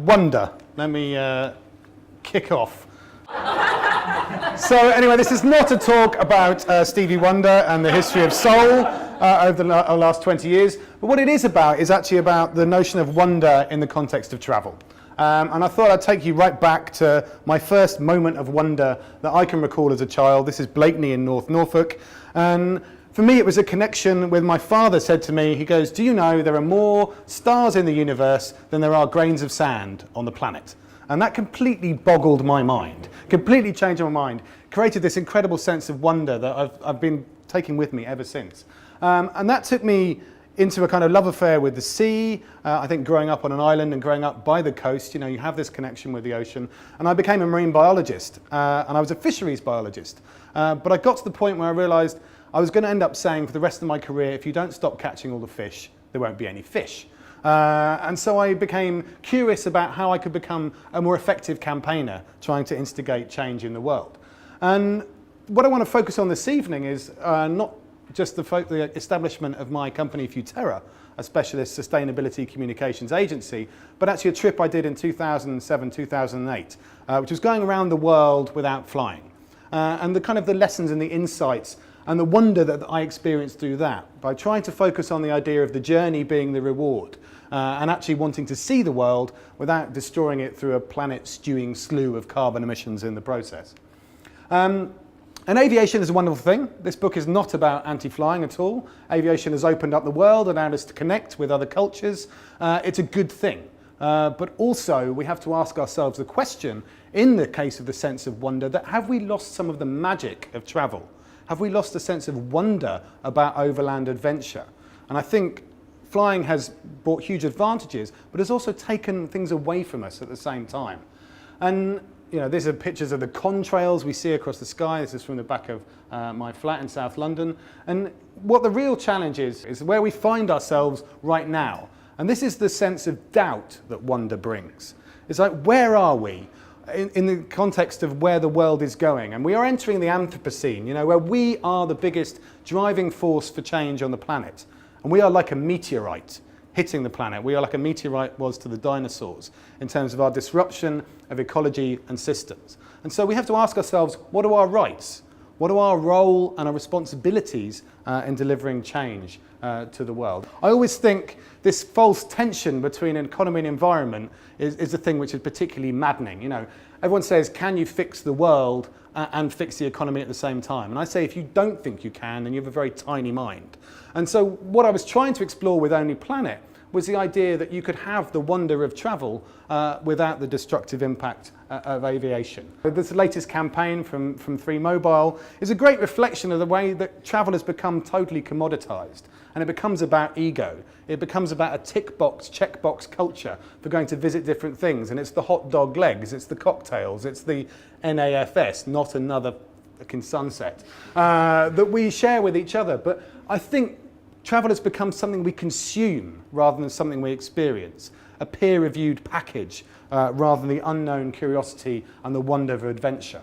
Wonder. Let me kick off. So anyway, this is not a talk about Stevie Wonder and the history of soul over the last 20 years, but what it is about is actually about the notion of wonder in the context of travel. And I thought I'd take you right back to my first moment of wonder that I can recall as a child. This is Blakeney in North Norfolk. And for me, it was a connection with my father said to me, he goes, "Do you know there are more stars in the universe than there are grains of sand on the planet?" And that completely boggled my mind, completely changed my mind, created this incredible sense of wonder that I've been taking with me ever since. And that took me into a kind of love affair with the sea. I think growing up on an island and growing up by the coast, you know, you have this connection with the ocean. And I became a marine biologist, and I was a fisheries biologist. But I got to the point where I realized I was going to end up saying for the rest of my career, if you don't stop catching all the fish, there won't be any fish. And so I became curious about how I could become a more effective campaigner trying to instigate change in the world. And what I want to focus on this evening is not just the establishment of my company Futerra, a specialist sustainability communications agency, but actually a trip I did in 2007, 2008, which was going around the world without flying. And the lessons and the insights and the wonder that I experienced through that by trying to focus on the idea of the journey being the reward and actually wanting to see the world without destroying it through a planet-stewing slew of carbon emissions in the process. And aviation is a wonderful thing. This book is not about anti-flying at all. Aviation has opened up the world, allowed us to connect with other cultures. It's a good thing. But also we have to ask ourselves the question, in the case of the sense of wonder, that have we lost some of the magic of travel? Have we lost a sense of wonder about overland adventure? And I think flying has brought huge advantages, but has also taken things away from us at the same time. And you know, these are pictures of the contrails we see across the sky. This is from the back of my flat in South London. And what the real challenge is where we find ourselves right now. And this is the sense of doubt that wonder brings. It's like, where are we in the context of where the world is going? And we are entering the Anthropocene, you know, where we are the biggest driving force for change on the planet. And we are like a meteorite hitting the planet. We are like a meteorite was to the dinosaurs in terms of our disruption of ecology and systems. And so we have to ask ourselves, what are our rights? What are our role and our responsibilities in delivering change to the world? I always think this false tension between economy and environment is the thing which is particularly maddening. You know, everyone says, can you fix the world and fix the economy at the same time? And I say, if you don't think you can, then you have a very tiny mind. And so what I was trying to explore with Only Planet was the idea that you could have the wonder of travel without the destructive impact of aviation. This latest campaign from 3Mobile is a great reflection of the way that travel has become totally commoditized. And it becomes about ego. It becomes about a tick box, check box culture for going to visit different things. And it's the hot dog legs, it's the cocktails, it's the NAFS, not another fucking sunset, that we share with each other. But I think travel has become something we consume rather than something we experience, a peer-reviewed package rather than the unknown curiosity and the wonder of adventure.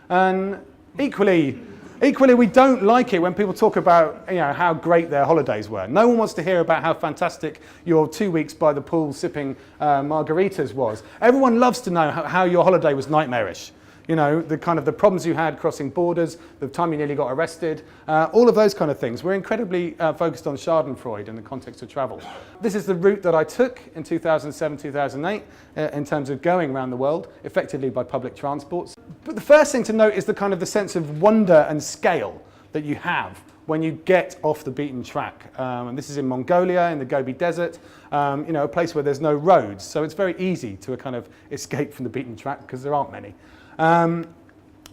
And equally, we don't like it when people talk about, you know, how great their holidays were. No one wants to hear about how fantastic your 2 weeks by the pool sipping margaritas was. Everyone loves to know how your holiday was nightmarish. You know, the problems you had crossing borders, the time you nearly got arrested, all of those kind of things. We're incredibly focused on Schadenfreude in the context of travel. This is the route that I took in 2007, 2008 in terms of going around the world, effectively by public transports. But the first thing to note is the sense of wonder and scale that you have when you get off the beaten track. And this is in Mongolia, in the Gobi Desert, you know, a place where there's no roads. So it's very easy to escape from the beaten track because there aren't many. And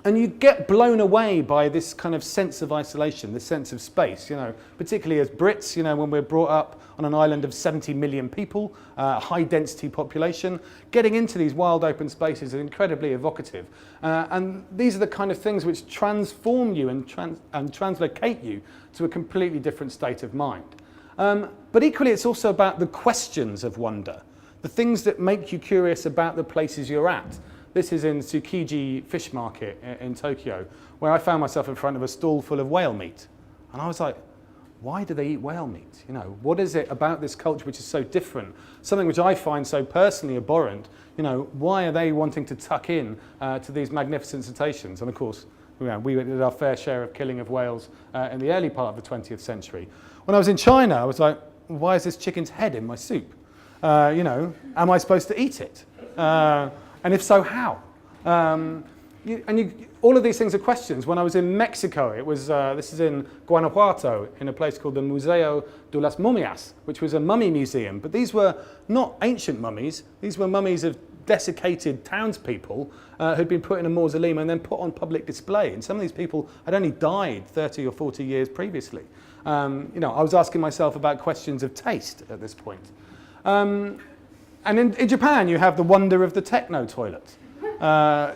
you get blown away by this kind of sense of isolation, this sense of space, you know, particularly as Brits, you know, when we're brought up on an island of 70 million people, a high density population, getting into these wild open spaces is incredibly evocative. And these are the kind of things which transform you and translocate you to a completely different state of mind. But equally, it's also about the questions of wonder, the things that make you curious about the places you're at. This is in Tsukiji Fish Market in Tokyo, where I found myself in front of a stall full of whale meat. And I was like, why do they eat whale meat? You know, what is it about this culture which is so different? Something which I find so personally abhorrent. You know, why are they wanting to tuck in to these magnificent cetaceans? And of course, we did our fair share of killing of whales in the early part of the 20th century. When I was in China, I was like, why is this chicken's head in my soup? You know, am I supposed to eat it? And if so, how? All of these things are questions. When I was in Mexico, it was, this is in Guanajuato, in a place called the Museo de las Momias, which was a mummy museum. But these were not ancient mummies. These were mummies of desiccated townspeople who'd been put in a mausoleum and then put on public display. And some of these people had only died 30 or 40 years previously. You know, I was asking myself about questions of taste at this point. And in Japan, you have the wonder of the techno toilet.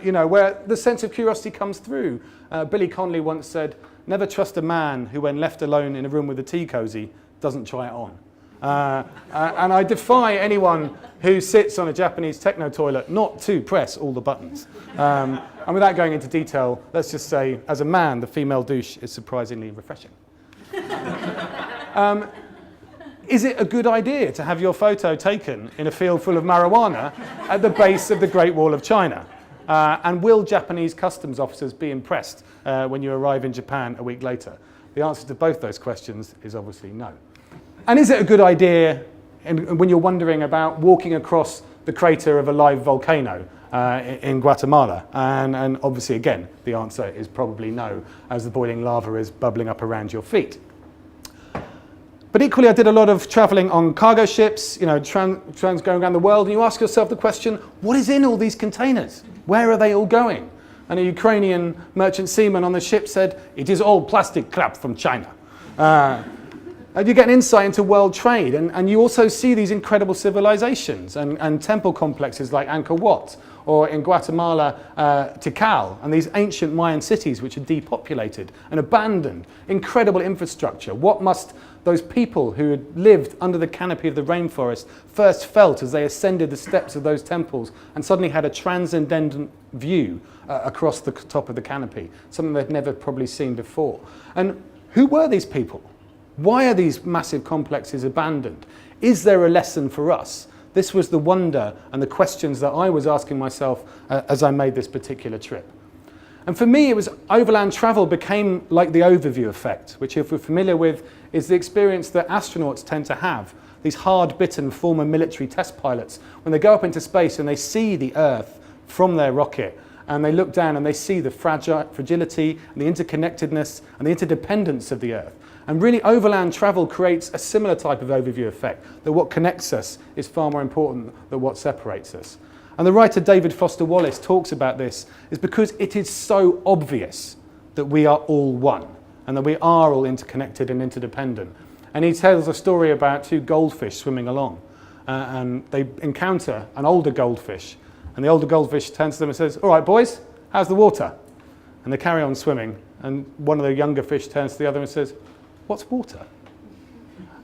You know, where the sense of curiosity comes through. Billy Connolly once said, never trust a man who, when left alone in a room with a tea cosy, doesn't try it on. And I defy anyone who sits on a Japanese techno toilet not to press all the buttons. And without going into detail, let's just say, as a man, the female douche is surprisingly refreshing. Is it a good idea to have your photo taken in a field full of marijuana at the base of the Great Wall of China? And will Japanese customs officers be impressed when you arrive in Japan a week later? The answer to both those questions is obviously no. And is it a good idea when you're wondering about walking across the crater of a live volcano in Guatemala? And obviously, again, the answer is probably no, as the boiling lava is bubbling up around your feet. But equally, I did a lot of traveling on cargo ships, you know, going around the world, and you ask yourself the question, what is in all these containers? Where are they all going? And a Ukrainian merchant seaman on the ship said, it is all plastic crap from China. And you get an insight into world trade, and you also see these incredible civilizations and temple complexes like Angkor Wat, or in Guatemala, Tikal, and these ancient Mayan cities which are depopulated and abandoned. Incredible infrastructure. What must those people who had lived under the canopy of the rainforest first felt as they ascended the steps of those temples and suddenly had a transcendent view across the top of the canopy, something they'd never probably seen before. And who were these people? Why are these massive complexes abandoned? Is there a lesson for us? This was the wonder and the questions that I was asking myself as I made this particular trip. And for me, it was overland travel became like the overview effect, which, if we're familiar with, is the experience that astronauts tend to have. These hard-bitten former military test pilots, when they go up into space and they see the Earth from their rocket, and they look down and they see the fragility and the interconnectedness and the interdependence of the Earth. And really, overland travel creates a similar type of overview effect, that what connects us is far more important than what separates us. And the writer David Foster Wallace talks about this is because it is so obvious that we are all one and that we are all interconnected and interdependent. And he tells a story about two goldfish swimming along, and they encounter an older goldfish, and the older goldfish turns to them and says, "All right, boys, how's the water?" And they carry on swimming, and one of the younger fish turns to the other and says, "What's water?"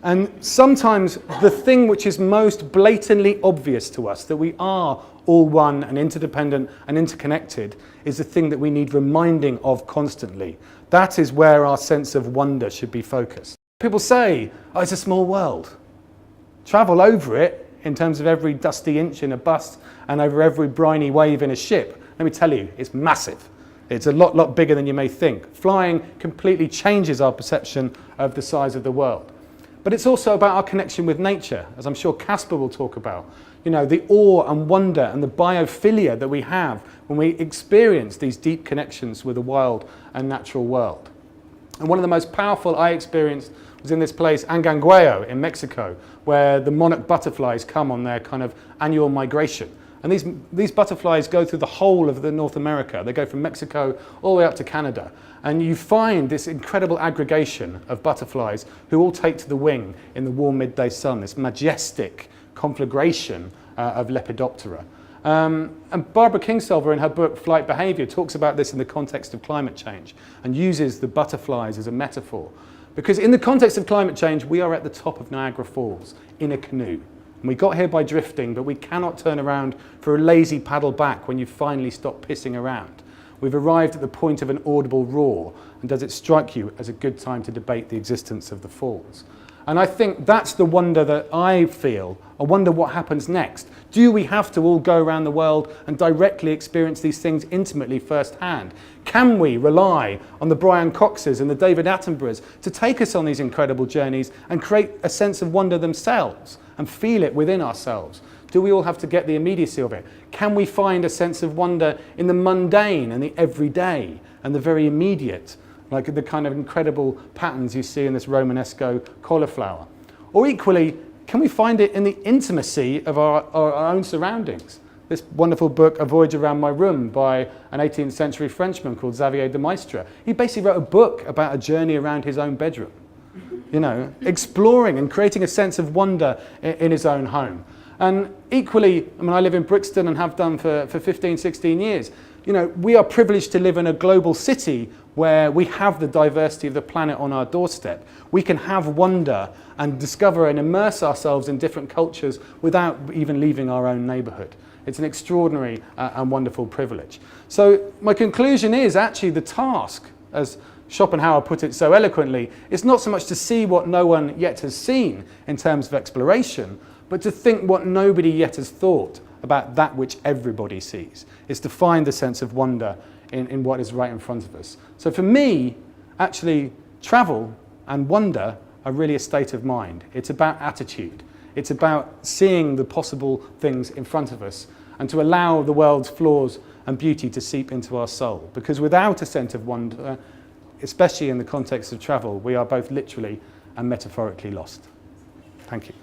And sometimes the thing which is most blatantly obvious to us, that we are all one and interdependent and interconnected, is the thing that we need reminding of constantly. That is where our sense of wonder should be focused. People say, oh, it's a small world. Travel over it in terms of every dusty inch in a bus and over every briny wave in a ship. Let me tell you, it's massive. It's a lot bigger than you may think. Flying completely changes our perception of the size of the world. But it's also about our connection with nature, as I'm sure Casper will talk about. You know, the awe and wonder and the biophilia that we have when we experience these deep connections with the wild and natural world. And one of the most powerful I experienced was in this place, Angangueo in Mexico, where the monarch butterflies come on their kind of annual migration. And these butterflies go through the whole of North America. They go from Mexico all the way up to Canada. And you find this incredible aggregation of butterflies who all take to the wing in the warm midday sun, this majestic conflagration of Lepidoptera. And Barbara Kingsolver, in her book Flight Behavior, talks about this in the context of climate change and uses the butterflies as a metaphor. Because in the context of climate change, we are at the top of Niagara Falls in a canoe. And we got here by drifting, but we cannot turn around for a lazy paddle back when you finally stop pissing around. We've arrived at the point of an audible roar, and does it strike you as a good time to debate the existence of the falls? And I think that's the wonder that I feel. I wonder what happens next. Do we have to all go around the world and directly experience these things intimately firsthand? Can we rely on the Brian Coxes and the David Attenboroughs to take us on these incredible journeys and create a sense of wonder themselves and feel it within ourselves? Do we all have to get the immediacy of it? Can we find a sense of wonder in the mundane and the everyday and the very immediate, like the kind of incredible patterns you see in this Romanesco cauliflower? Or equally, can we find it in the intimacy of our own surroundings? This wonderful book, A Voyage Around My Room, by an 18th century Frenchman called Xavier de Maistre. He basically wrote a book about a journey around his own bedroom, you know, exploring and creating a sense of wonder in his own home. And equally, I mean, I live in Brixton and have done for 15, 16 years. You know, we are privileged to live in a global city where we have the diversity of the planet on our doorstep. We can have wonder and discover and immerse ourselves in different cultures without even leaving our own neighborhood. It's an extraordinary and wonderful privilege. So my conclusion is actually the task, as Schopenhauer put it so eloquently, is not so much to see what no one yet has seen in terms of exploration, but to think what nobody yet has thought about that which everybody sees, is to find the sense of wonder in what is right in front of us. So for me, actually, travel and wonder are really a state of mind. It's about attitude. It's about seeing the possible things in front of us and to allow the world's flaws and beauty to seep into our soul. Because without a sense of wonder, especially in the context of travel, we are both literally and metaphorically lost. Thank you.